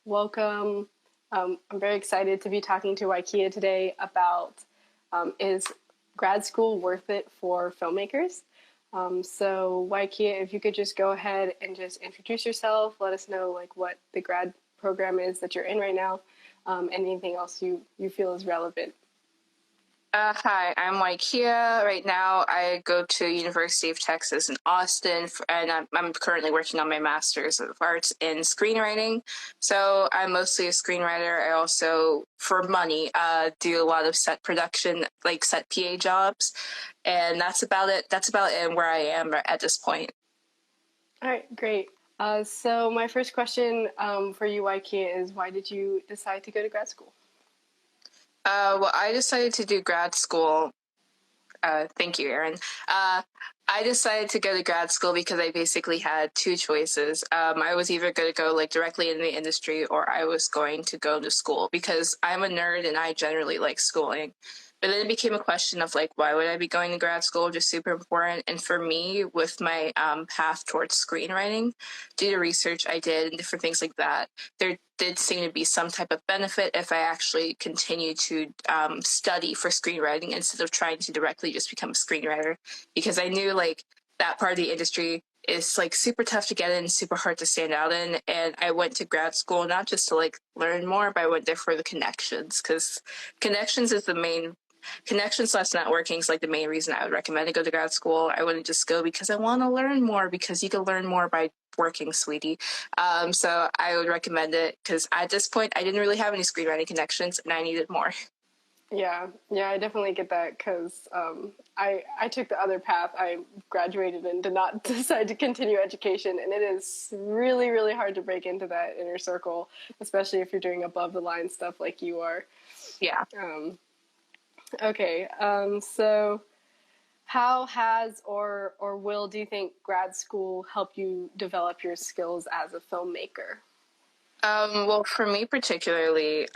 Welcome. I'm very excited to be talking to Wy'Kia today about is grad school worth it for filmmakers? So Wy'Kia, if you could just go ahead and just introduce yourself, let us know like what the grad program is that you're in right now, anything else you feel is relevant. Hi, I'm Wy'Kia. Right now, I go to University of Texas in Austin, and I'm currently working on my Master's of Arts in screenwriting. So I'm mostly a screenwriter. I also, for money, do a lot of set production, like set PA jobs, and that's about it. That's about it and where I am at this point. All right, great. So my first question for you, Wy'Kia, is why did you decide to go to grad school? Well, I decided to do grad school. Thank you, Aaron. I decided to go to grad school because I basically had two choices. I was either going to go like directly in the industry, or I was going to go to school because I'm a nerd and I generally like schooling. But then it became a question of like, why would I be going to grad school? Just super important. And for me, with my path towards screenwriting, due to research I did and different things like that, there did seem to be some type of benefit if I actually continue to study for screenwriting instead of trying to directly just become a screenwriter, because I knew like that part of the industry is like super tough to get in, super hard to stand out in. And I went to grad school not just to like learn more, but I went there for the connections, because connections is the main connections slash networking is like the main reason I would recommend to go to grad school. I wouldn't just go because I want to learn more, because you can learn more by working, sweetie. So I would recommend it because at this point I didn't really have any screenwriting connections and I needed more. Yeah, I definitely get that because I took the other path. I graduated and did not decide to continue education, and it is really hard to break into that inner circle, especially if you're doing above the line stuff like you are. Yeah. Um, okay, so how has or will do you think grad school help you develop your skills as a filmmaker? Well, for me particularly,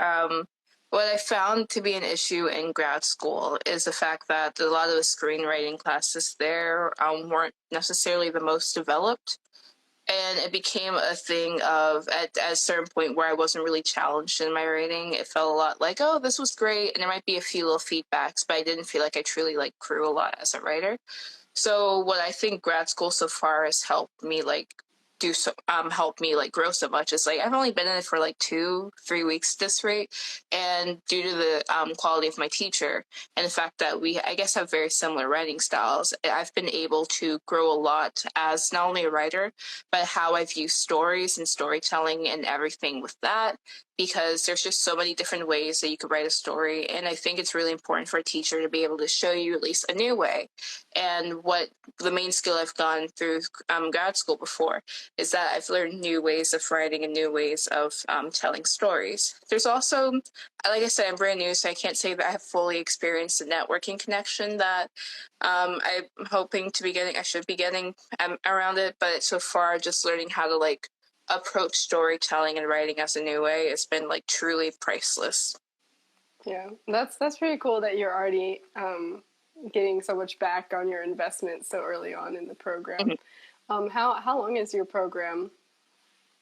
what I found to be an issue in grad school is the fact that a lot of the screenwriting classes there weren't necessarily the most developed. And it became a thing of at a certain point where I wasn't really challenged in my writing. It felt a lot like, oh, this was great, and there might be a few little feedbacks, but I didn't feel like I truly like grew a lot as a writer. So what I think grad school so far has helped me like do so help me like grow so much is like I've only been in it for like 2-3 weeks at this rate, and due to the quality of my teacher and the fact that we I guess have very similar writing styles, I've been able to grow a lot as not only a writer but how I view stories and storytelling and everything with that, because there's just so many different ways that you could write a story, and I think it's really important for a teacher to be able to show you at least a new way. And what the main skill I've gone through grad school before is that I've learned new ways of writing and new ways of telling stories. There's also, like I said, I'm brand new, so I can't say that I have fully experienced the networking connection that I'm hoping to be getting. I should be getting around it, but so far, just learning how to like approach storytelling and writing as a new way has been like truly priceless. Yeah, that's pretty cool that you're already getting so much back on your investment so early on in the program. How long is your program?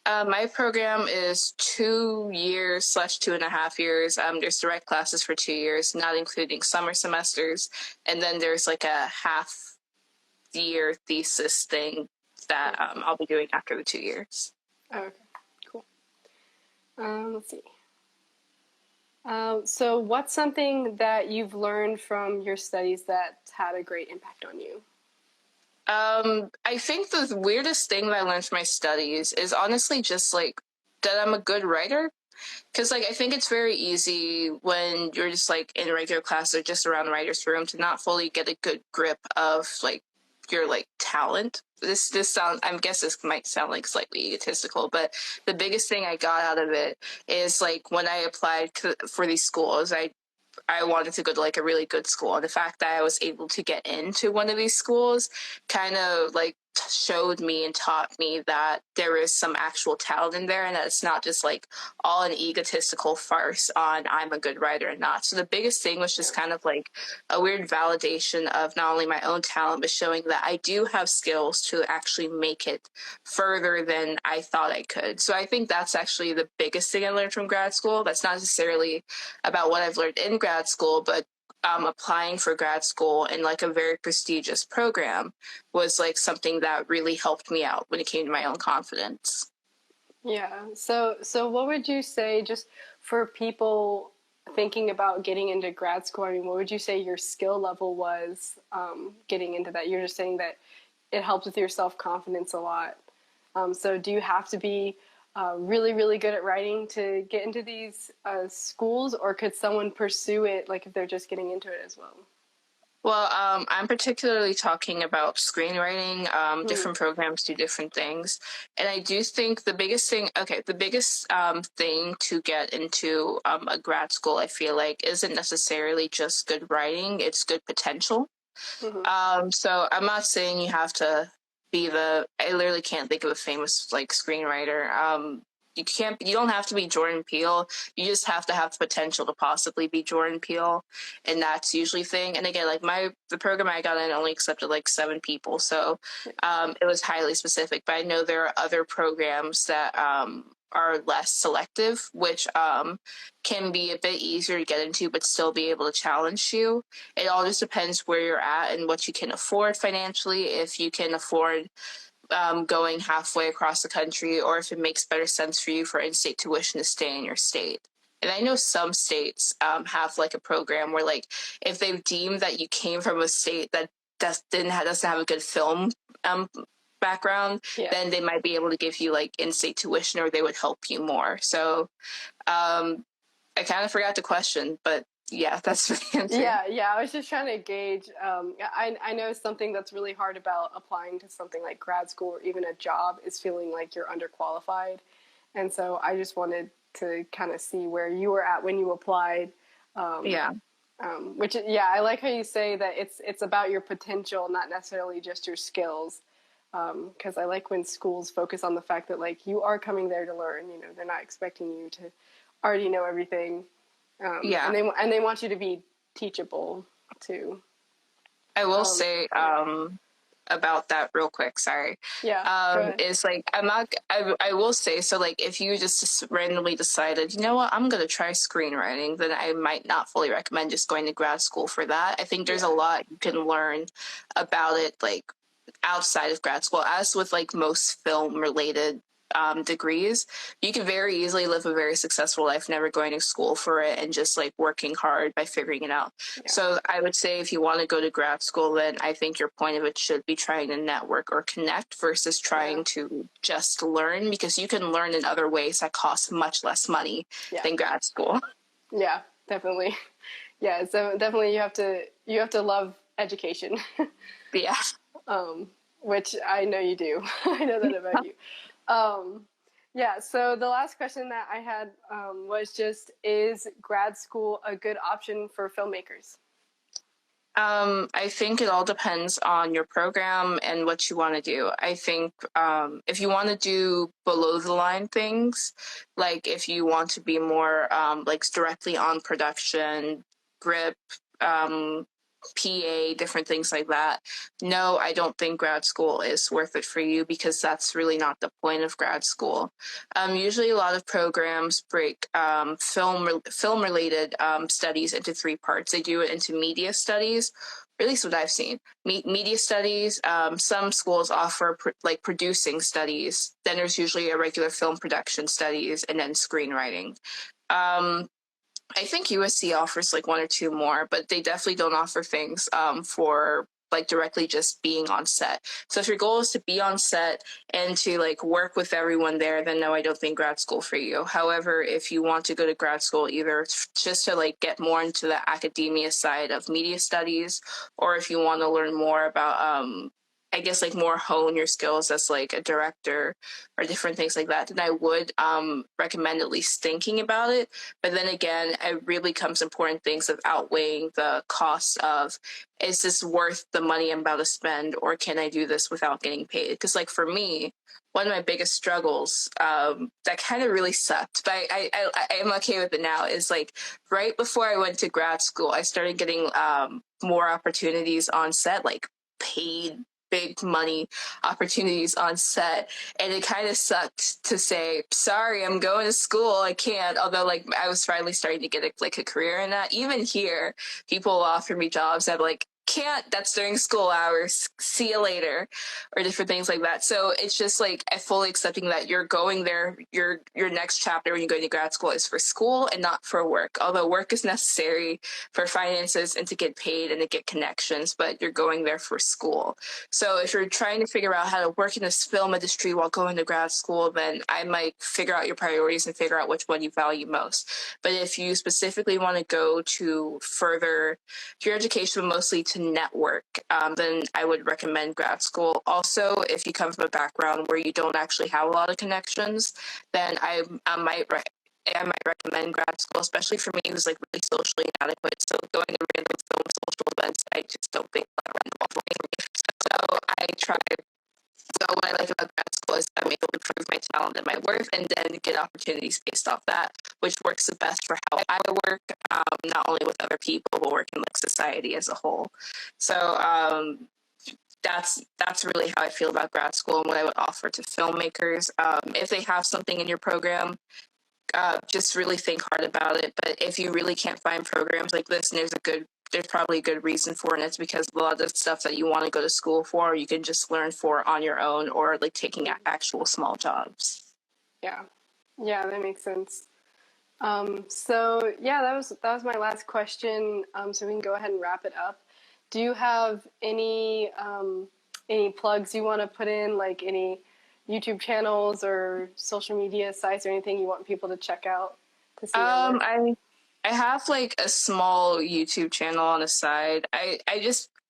My program is 2 years slash 2.5 years. There's direct classes for 2 years, not including summer semesters, and then there's like a half-year thesis thing that I'll be doing after the 2 years. Oh, okay, cool. Let's see. So, what's something that you've learned from your studies that had a great impact on you? I think the weirdest thing that I learned from my studies is honestly just like that I'm a good writer. Because like I think it's very easy when you're just like in regular class or just around the writer's room to not fully get a good grip of like your like talent. This sound I guess this might sound like slightly egotistical, but the biggest thing I got out of it is like when I applied for these schools, I wanted to go to like a really good school, and the fact that I was able to get into one of these schools kind of like showed me and taught me that there is some actual talent in there, and that it's not just like all an egotistical farce on I'm a good writer or not. So the biggest thing was just kind of like a weird validation of not only my own talent, but showing that I do have skills to actually make it further than I thought I could. So I think that's actually the biggest thing I learned from grad school. That's not necessarily about what I've learned in grad school, but applying for grad school in like a very prestigious program was like something that really helped me out when it came to my own confidence. Yeah. So what would you say, just for people thinking about getting into grad school? I mean, what would you say your skill level was getting into that? You're just saying that it helps with your self confidence a lot. So do you have to be really, really good at writing to get into these schools, or could someone pursue it like if they're just getting into it as well? Well, I'm particularly talking about screenwriting. Different programs do different things. And I do think the biggest thing to get into a grad school, I feel like, isn't necessarily just good writing, it's good potential. Mm-hmm. So I'm not saying you have to I literally can't think of a famous like screenwriter. You don't have to be Jordan Peele. You just have to have the potential to possibly be Jordan Peele. And that's usually thing. And again, like the program I got in only accepted like 7 people. So, it was highly specific, but I know there are other programs that, are less selective, which can be a bit easier to get into, but still be able to challenge you. It all just depends where you're at and what you can afford financially. If you can afford going halfway across the country, or if it makes better sense for you for in-state tuition to stay in your state. And I know some states have like a program where, like, if they've deemed that you came from a state that doesn't have a good film um, background, Yeah. then they might be able to give you like in-state tuition, or they would help you more. So I kind of forgot the question, but yeah, that's the answer. Yeah. I was just trying to gauge. I know something that's really hard about applying to something like grad school or even a job is feeling like you're underqualified, and so I just wanted to kind of see where you were at when you applied. Yeah. Which, yeah, I like how you say that it's about your potential, not necessarily just your skills. Because I like when schools focus on the fact that, like, you are coming there to learn. You know, they're not expecting you to already know everything. Yeah. And they want you to be teachable too. I will say about that real quick. Sorry. Yeah, go ahead. Is like I'm not. I will say so. Like if you just randomly decided, you know what, I'm gonna try screenwriting, then I might not fully recommend just going to grad school for that. I think there's a lot you can learn about it, like outside of grad school. As with like most film related degrees, you can very easily live a very successful life never going to school for it and just like working hard by figuring it out. Yeah. So I would say if you want to go to grad school, then I think your point of it should be trying to network or connect versus trying to just learn, because you can learn in other ways that cost much less money than grad school. Yeah, definitely. Yeah, so definitely you have to love education. Yeah. Which I know you do. I know that about you. Yeah, so the last question that I had was just, is grad school a good option for filmmakers? I think it all depends on your program and what you want to do. I think if you want to do below the line things, like if you want to be more like directly on production, grip, PA, different things like that. No, I don't think grad school is worth it for you, because that's really not the point of grad school. Usually, a lot of programs break film related studies into 3 parts. They do it into media studies, or at least what I've seen. Media studies. Some schools offer like producing studies. Then there's usually a regular film production studies, and then screenwriting. I think USC offers like 1 or 2 more, but they definitely don't offer things for like directly just being on set. So if your goal is to be on set and to like work with everyone there, then no, I don't think grad school for you. However, if you want to go to grad school, either just to like get more into the academia side of media studies, or if you want to learn more about I guess like more hone your skills as like a director or different things like that, then I would recommend at least thinking about it. But then again, it really comes important things of outweighing the cost of, is this worth the money I'm about to spend, or can I do this without getting paid? Because like for me, one of my biggest struggles that kind of really sucked, but I am okay with it now, is like right before I went to grad school, I started getting more opportunities on set, like paid big money opportunities on set, and it kind of sucked to say, sorry, I'm going to school, I can't. Although like I was finally starting to get a career in that. Even here, people offer me jobs that like, can't, that's during school hours, see you later, or different things like that. So it's just like I fully accepting that you're going there, your next chapter when you go to grad school is for school and not for work, although work is necessary for finances and to get paid and to get connections, but you're going there for school. So if you're trying to figure out how to work in this film industry while going to grad school, then I might figure out your priorities and figure out which one you value most. But if you specifically want to go to further your education, mostly to network, then I would recommend grad school. Also, if you come from a background where you don't actually have a lot of connections, then I might recommend grad school, especially for me who's like really socially inadequate. So going to random film social events, I just don't think are random for me. So I try. So what I like about grad school is I'm able to prove my talent and my worth, and then get opportunities based off that, which works the best for how I work, not only with other people, but work in like society as a whole. So that's really how I feel about grad school and what I would offer to filmmakers. If they have something in your program, just really think hard about it. But if you really can't find programs like this, and there's probably a good reason for it, and it's because a lot of the stuff that you want to go to school for, you can just learn for on your own, or like taking actual small jobs. Yeah, yeah, that makes sense. So yeah, that was my last question. So we can go ahead and wrap it up. Do you have any plugs you want to put in, like any YouTube channels or social media sites or anything you want people to check out to see your work? I have like a small YouTube channel on the side.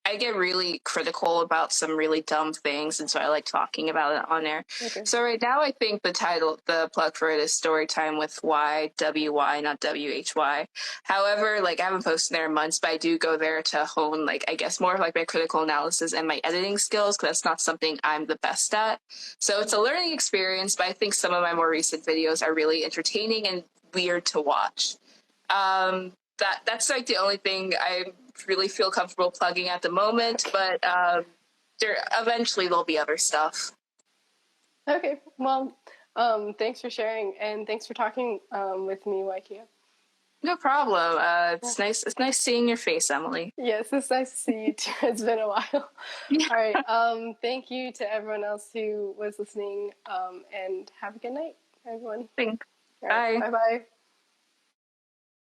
I get really critical about some really dumb things, and so I like talking about it on there. Okay. So right now, I think the plug for it is Story Time with YWY, not WHY. However, like I haven't posted there in months, but I do go there to hone, like I guess more of like my critical analysis and my editing skills, because that's not something I'm the best at. So it's a learning experience, but I think some of my more recent videos are really entertaining and weird to watch. That's like the only thing I really feel comfortable plugging at the moment, but there eventually there'll be other stuff. Okay. Well, thanks for sharing, and thanks for talking with me, Wy'Kia. No problem. It's nice. It's nice seeing your face, Emily. Yes, it's nice to see you too. It's been a while. Yeah. All right. Thank you to everyone else who was listening, and have a good night, everyone. Thanks. All right, Bye. bye-bye.